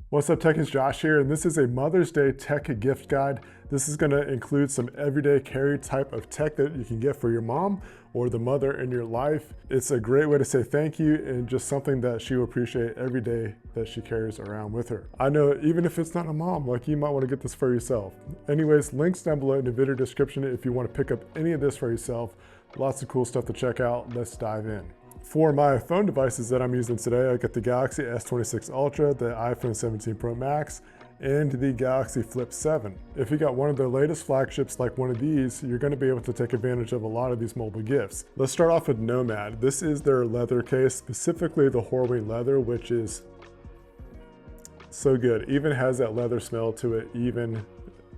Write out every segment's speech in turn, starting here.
What's up, Tech? It's Josh here, and this is a Mother's Day tech gift guide. This is going to include some everyday carry type of tech that you can get for your mom or the mother in your life. It's a great way to say thank you and just something that she will appreciate every day that she carries around with her. I know even if it's not a mom, like you might want to get this for yourself. Anyways, links down below in the video description if you want to pick up any of this for yourself. Lots of cool stuff to check out. Let's dive in. For my phone devices that I'm using today, I got the Galaxy S26 Ultra, the iPhone 17 Pro Max, and the Galaxy Flip 7. If you got one of the latest flagships like one of these, you're going to be able to take advantage of a lot of these mobile gifts. Let's start off with Nomad. This is their leather case, specifically the Horween leather, which is so good. Even has that leather smell to it even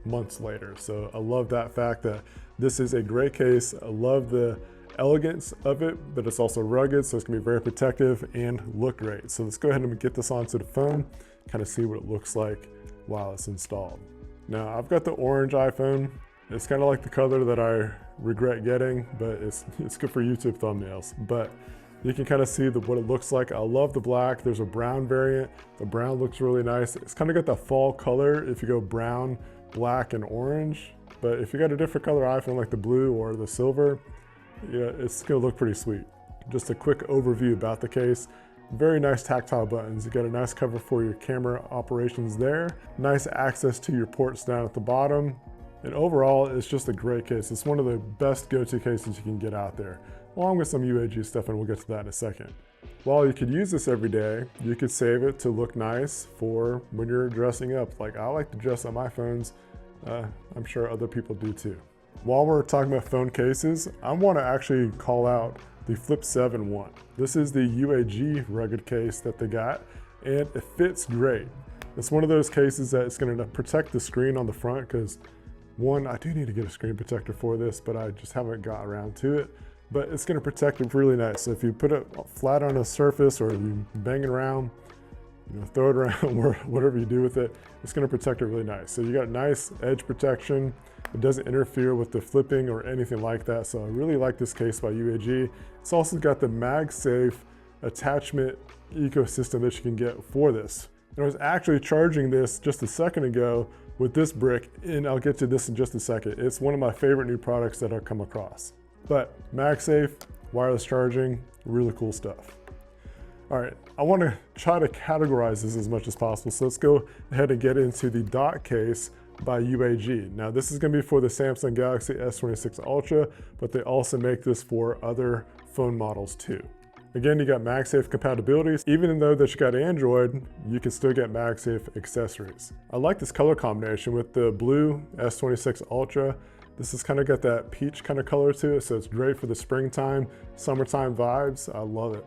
months later. So I love that fact that this is a great case. I love the elegance of it, but it's also rugged, so it's gonna be very protective and look great. So let's go ahead and get this onto the phone, kind of see what it looks like while it's installed. Now I've got the orange iPhone. It's kind of like the color that I regret getting, but it's good for YouTube thumbnails. But you can kind of see what it looks like. I love the black. There's a brown variant. The brown looks really nice. It's kind of got that fall color if you go brown, black, and orange. But if you got a different color iPhone like the blue or the silver, yeah, it's gonna look pretty sweet. Just a quick overview about the case. Very nice tactile buttons. You got a nice cover for your camera operations there. Nice access to your ports down at the bottom. And overall, it's just a great case. It's one of the best go-to cases you can get out there, along with some UAG stuff, and we'll get to that in a second. While you could use this every day, you could save it to look nice for when you're dressing up. Like I like to dress up my phones. I'm sure other people do too. While we're talking about phone cases, I want to actually call out the Flip 7 one. This is the UAG rugged case that they got, and it fits great. It's one of those cases that it's going to protect the screen on the front because, one, I do need to get a screen protector for this, but I just haven't got around to it. But it's going to protect it really nice. So if you put it flat on a surface or you bang it around, throw it around, whatever you do with it, it's going to protect it really nice. So you got nice edge protection. It doesn't interfere with the flipping or anything like that. So I really like this case by UAG. It's also got the MagSafe attachment ecosystem that you can get for this. And I was actually charging this just a second ago with this brick, and I'll get to this in just a second. It's one of my favorite new products that I've come across. But MagSafe, wireless charging, really cool stuff. All right, I want to try to categorize this as much as possible. So let's go ahead and get into the Dot Case by UAG. Now this is going to be for the Samsung Galaxy S26 Ultra, but they also make this for other phone models too. Again, you got MagSafe compatibility. Even though that you got Android, you can still get MagSafe accessories. I like this color combination with the blue S26 Ultra. This has kind of got that peach kind of color to it, so it's great for the springtime, summertime vibes. I love it.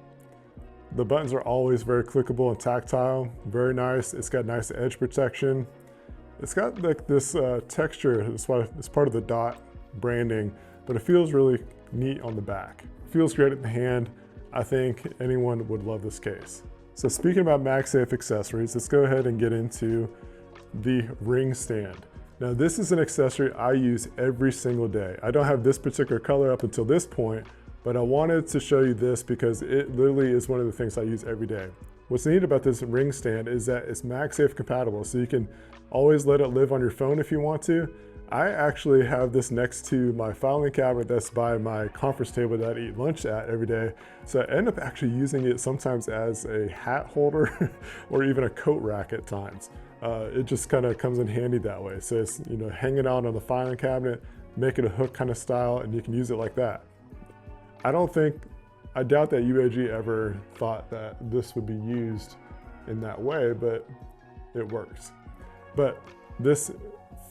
The buttons are always very clickable and tactile, very nice. It's got nice edge protection. It's got like this texture, that's why it's part of the Dot branding, but it feels really neat on the back. It feels great in the hand. I think anyone would love this case. So speaking about MagSafe accessories, let's go ahead and get into the ring stand. Now this is an accessory I use every single day. I don't have this particular color up until this point, but I wanted to show you this because it literally is one of the things I use every day. What's neat about this ring stand is that it's MagSafe compatible, so you can always let it live on your phone if you want to. I actually have this next to my filing cabinet that's by my conference table that I eat lunch at every day. So I end up actually using it sometimes as a hat holder or even a coat rack at times. It just kind of comes in handy that way. So it's hanging out on the filing cabinet, make it a hook kind of style, and you can use it like that. I doubt that UAG ever thought that this would be used in that way, but it works. But this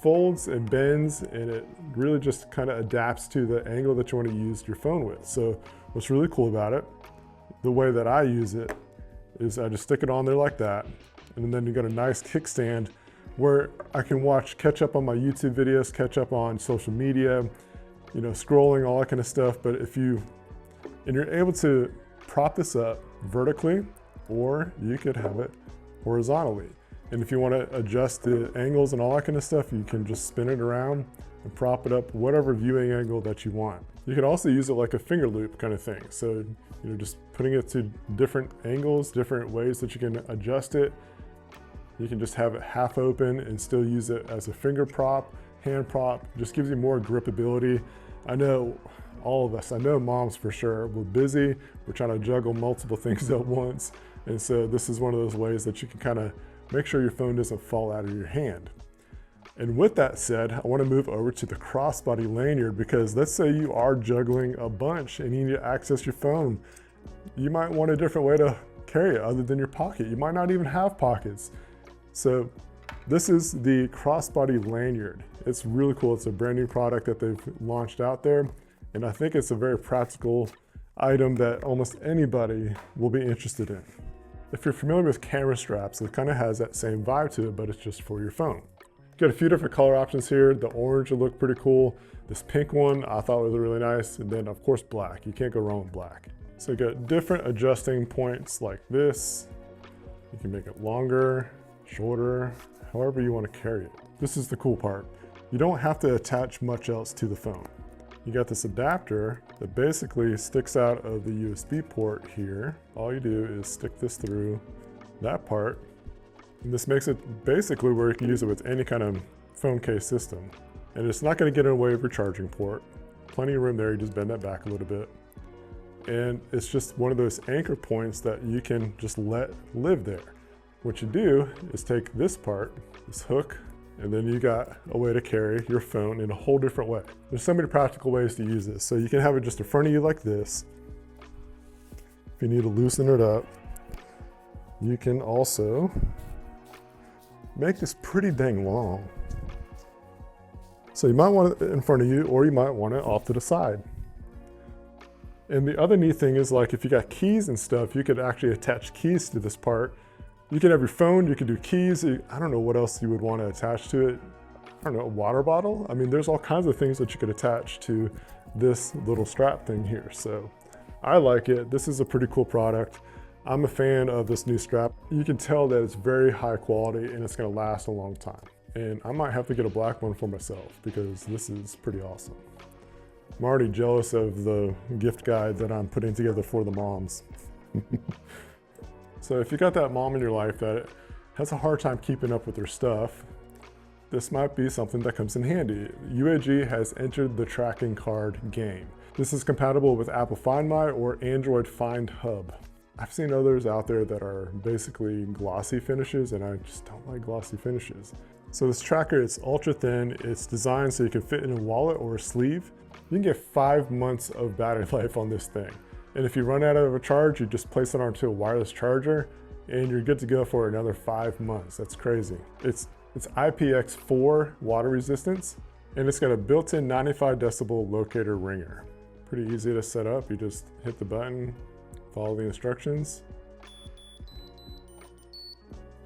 folds and bends, and it really just kind of adapts to the angle that you want to use your phone with. So what's really cool about it, the way that I use it, is I just stick it on there like that, and then you got a nice kickstand where I can catch up on my YouTube videos, catch up on social media, scrolling, all that kind of stuff. But you're able to prop this up vertically, or you could have it horizontally. And if you want to adjust the angles and all that kind of stuff, you can just spin it around and prop it up whatever viewing angle that you want. You can also use it like a finger loop kind of thing. So, just putting it to different angles, different ways that you can adjust it. You can just have it half open and still use it as a finger prop, hand prop. Just gives you more gripability. I know all of us, I know moms for sure, we're busy, we're trying to juggle multiple things at once. And so this is one of those ways that you can kind of make sure your phone doesn't fall out of your hand. And with that said, I want to move over to the crossbody lanyard, because let's say you are juggling a bunch and you need to access your phone. You might want a different way to carry it other than your pocket. You might not even have pockets. So this is the crossbody lanyard. It's really cool. It's a brand new product that they've launched out there. And I think it's a very practical item that almost anybody will be interested in. If you're familiar with camera straps, it kind of has that same vibe to it, but it's just for your phone. Got a few different color options here. The orange will look pretty cool. This pink one I thought was really nice. And then of course black. You can't go wrong with black. So you got different adjusting points like this. You can make it longer, shorter, however you want to carry it. This is the cool part. You don't have to attach much else to the phone. You got this adapter that basically sticks out of the USB port here. All you do is stick this through that part. And this makes it basically where you can use it with any kind of phone case system. And it's not going to get in the way of your charging port. Plenty of room there, you just bend that back a little bit. And it's just one of those anchor points that you can just let live there. What you do is take this part, this hook, and then you got a way to carry your phone in a whole different way. There's so many practical ways to use this. So you can have it just in front of you like this. If you need to loosen it up, you can also make this pretty dang long. So you might want it in front of you, or you might want it off to the side. And the other neat thing is, like, if you got keys and stuff, you could actually attach keys to this part. You could have your phone, you could do keys. I don't know what else you would want to attach to it. I don't know, a water bottle? I mean, there's all kinds of things that you could attach to this little strap thing here. So I like it. This is a pretty cool product. I'm a fan of this new strap. You can tell that it's very high quality and it's gonna last a long time. And I might have to get a black one for myself because this is pretty awesome. I'm already jealous of the gift guide that I'm putting together for the moms. So if you got that mom in your life that has a hard time keeping up with their stuff, this might be something that comes in handy. UAG has entered the tracking card game. This is compatible with Apple Find My or Android Find Hub. I've seen others out there that are basically glossy finishes, and I just don't like glossy finishes. So this tracker, it's ultra thin. It's designed so you can fit in a wallet or a sleeve. You can get 5 months of battery life on this thing. And if you run out of a charge, you just place it onto a wireless charger and you're good to go for another 5 months. That's crazy. It's IPX4 water resistance, and it's got a built-in 95 decibel locator ringer. Pretty easy to set up. You just hit the button, follow the instructions.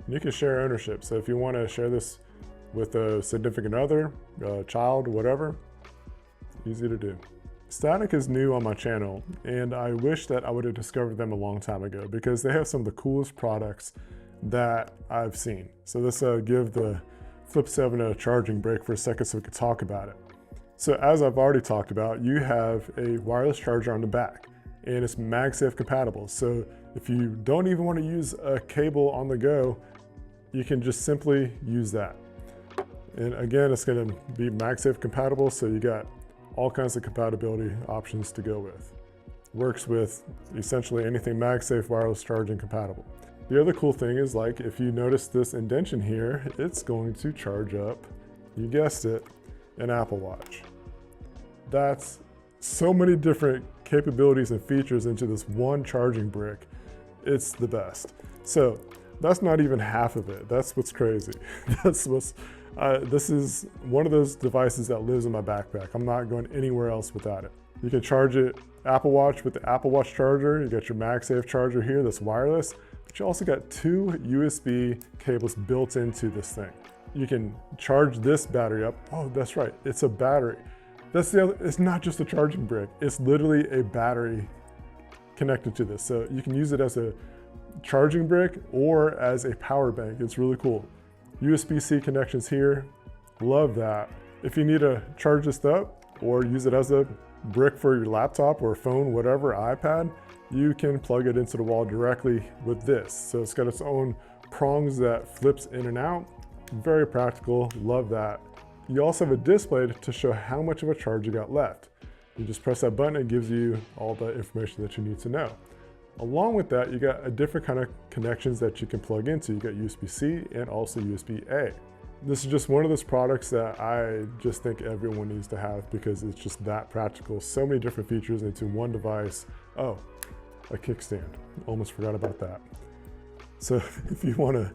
And you can share ownership. So if you want to share this with a significant other, a child, whatever, easy to do. Statik is new on my channel, and I wish that I would have discovered them a long time ago because they have some of the coolest products that I've seen. So let's give the Flip 7 a charging break for a second so we could talk about it. So as I've already talked about, you have a wireless charger on the back, and it's MagSafe compatible. So if you don't even want to use a cable on the go, you can just simply use that. And again, it's going to be MagSafe compatible, so you got all kinds of compatibility options to go with. Works with essentially anything MagSafe wireless charging compatible. The other cool thing is, like, if you notice this indentation here, it's going to charge up, you guessed it, an Apple Watch. That's so many different capabilities and features into this one charging brick. It's the best. So that's not even half of it. That's what's crazy. This is one of those devices that lives in my backpack. I'm not going anywhere else without it. You can charge it Apple Watch with the Apple Watch charger. You got your MagSafe charger here that's wireless, but you also got 2 USB cables built into this thing. You can charge this battery up. Oh, that's right, it's a battery. That's the other, it's not just a charging brick. It's literally a battery connected to this. So you can use it as a charging brick or as a power bank. It's really cool. USB-C connections here, love that. If you need to charge this up or use it as a brick for your laptop or phone, whatever, iPad, you can plug it into the wall directly with this. So it's got its own prongs that flips in and out. Very practical, love that. You also have a display to show how much of a charge you got left. You just press that button, it gives you all the information that you need to know. Along with that, you got a different kind of connections that you can plug into. You got USB-C and also USB-A. This is just one of those products that I just think everyone needs to have because it's just that practical. So many different features into one device. Oh, a kickstand. Almost forgot about that. So if you want to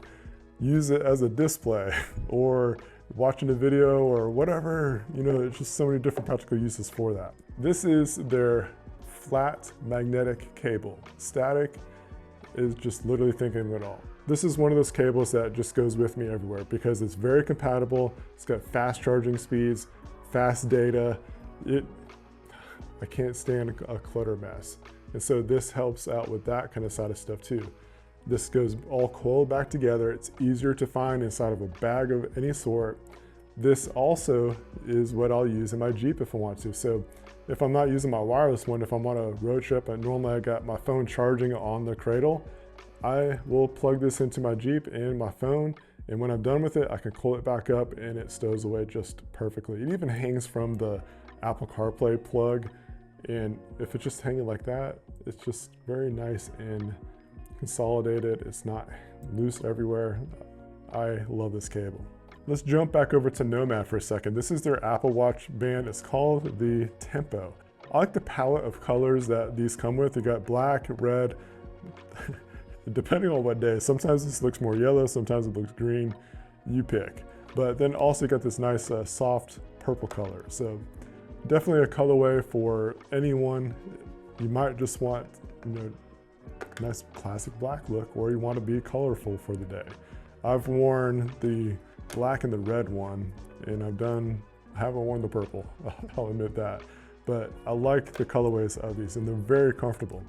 use it as a display or watching a video or whatever, you know, it's just so many different practical uses for that. This is their flat magnetic cable. Statik is just literally thinking of it all. This is one of those cables that just goes with me everywhere because it's very compatible. It's got fast charging speeds, fast data. I can't stand a clutter mess. And so this helps out with that kind of side of stuff too. This goes all coiled back together. It's easier to find inside of a bag of any sort. This also is what I'll use in my Jeep if I want to. So if I'm not using my wireless one, if I'm on a road trip and normally I got my phone charging on the cradle, I will plug this into my Jeep and my phone. And when I'm done with it, I can pull it back up and it stows away just perfectly. It even hangs from the Apple CarPlay plug. And if it's just hanging like that, it's just very nice and consolidated. It's not loose everywhere. I love this cable. Let's jump back over to Nomad for a second. This is their Apple Watch band. It's called the Tempo. I like the palette of colors that these come with. You got black, red, depending on what day. Sometimes this looks more yellow, sometimes it looks green. You pick. But then also you got this nice soft purple color. So definitely a colorway for anyone. You might just want, you know, nice classic black look, or you want to be colorful for the day. I've worn the black and the red one, and I haven't worn the purple, I'll admit that. But I like the colorways of these, and they're very comfortable.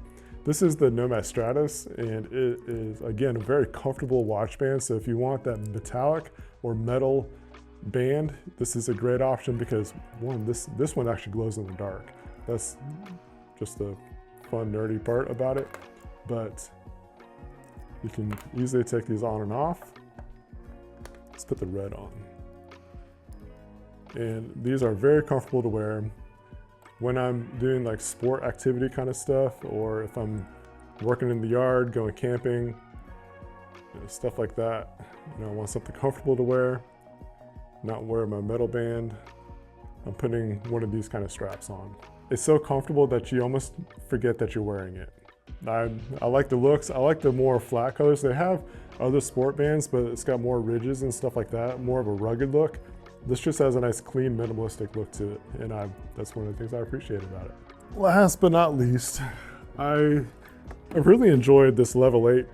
This is the Nomad Stratus, and it is, again, a very comfortable watch band. So if you want that metallic or metal band, this is a great option because one, this one actually glows in the dark. That's just the fun, nerdy part about it. But you can easily take these on and off. Let's put the red on. And these are very comfortable to wear when I'm doing like sport activity kind of stuff, or if I'm working in the yard, going camping, you know, stuff like that. You know, I want something comfortable to wear, not wear my metal band. I'm putting one of these kind of straps on. It's so comfortable that you almost forget that you're wearing it. I like the looks. I like the more flat colors. They have other sport bands, but it's got more ridges and stuff like that, more of a rugged look. This just has a nice, clean, minimalistic look to it, and that's one of the things I appreciate about it. Last but not least, I really enjoyed this level 8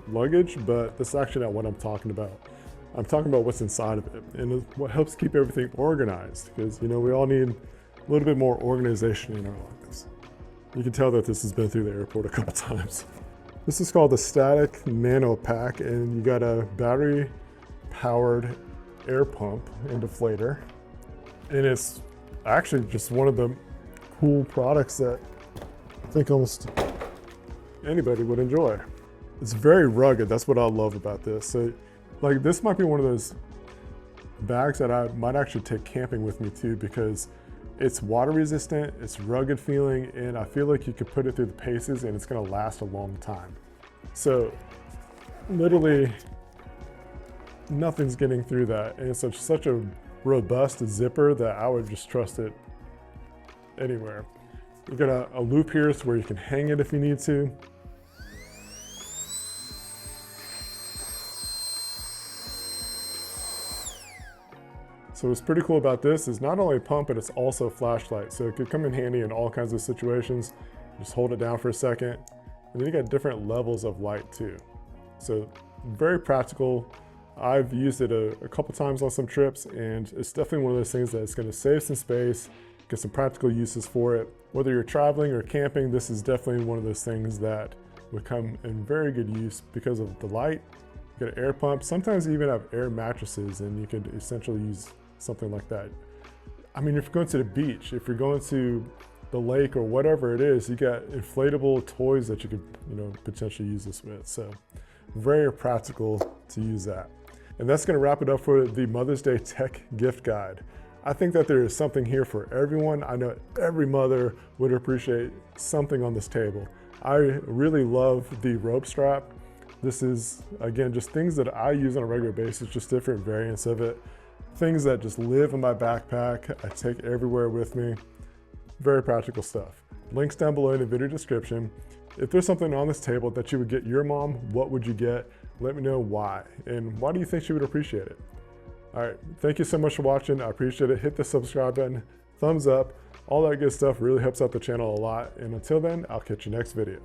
luggage, but that's actually not what I'm talking about. I'm talking about what's inside of it, and what helps keep everything organized, because, you know, we all need a little bit more organization in our lives. You can tell that this has been through the airport a couple times. This is called the Statik NanoPack, and you got a battery-powered air pump and deflator. And it's actually just one of the cool products that I think almost anybody would enjoy. It's very rugged. That's what I love about this. So, like, this might be one of those bags that I might actually take camping with me too, because it's water resistant, it's rugged feeling, and I feel like you could put it through the paces and it's gonna last a long time. So literally nothing's getting through that. And it's such a robust zipper that I would just trust it anywhere. You got a loop here so where you can hang it if you need to. So what's pretty cool about this is not only a pump, but it's also a flashlight. So it could come in handy in all kinds of situations. Just hold it down for a second. And then you got different levels of light too. So very practical. I've used it a couple times on some trips, and it's definitely one of those things that's gonna save some space, get some practical uses for it. Whether you're traveling or camping, this is definitely one of those things that would come in very good use because of the light. You got an air pump. Sometimes you even have air mattresses, and you could essentially use something like that. I mean, if you're going to the beach, if you're going to the lake or whatever it is, you got inflatable toys that you could, you know, potentially use this with. So very practical to use that. And that's gonna wrap it up for the Mother's Day Tech Gift Guide. I think that there is something here for everyone. I know every mother would appreciate something on this table. I really love the rope strap. This is, again, just things that I use on a regular basis, just different variants of it. Things that just live in my backpack, I take everywhere with me. Very practical stuff. Links down below in the video description. If there's something on this table that you would get your mom, what would you get? Let me know why, and why do you think she would appreciate it? All right, thank you so much for watching. I appreciate it. Hit the subscribe button, thumbs up, all that good stuff really helps out the channel a lot. And until then, I'll catch you next video.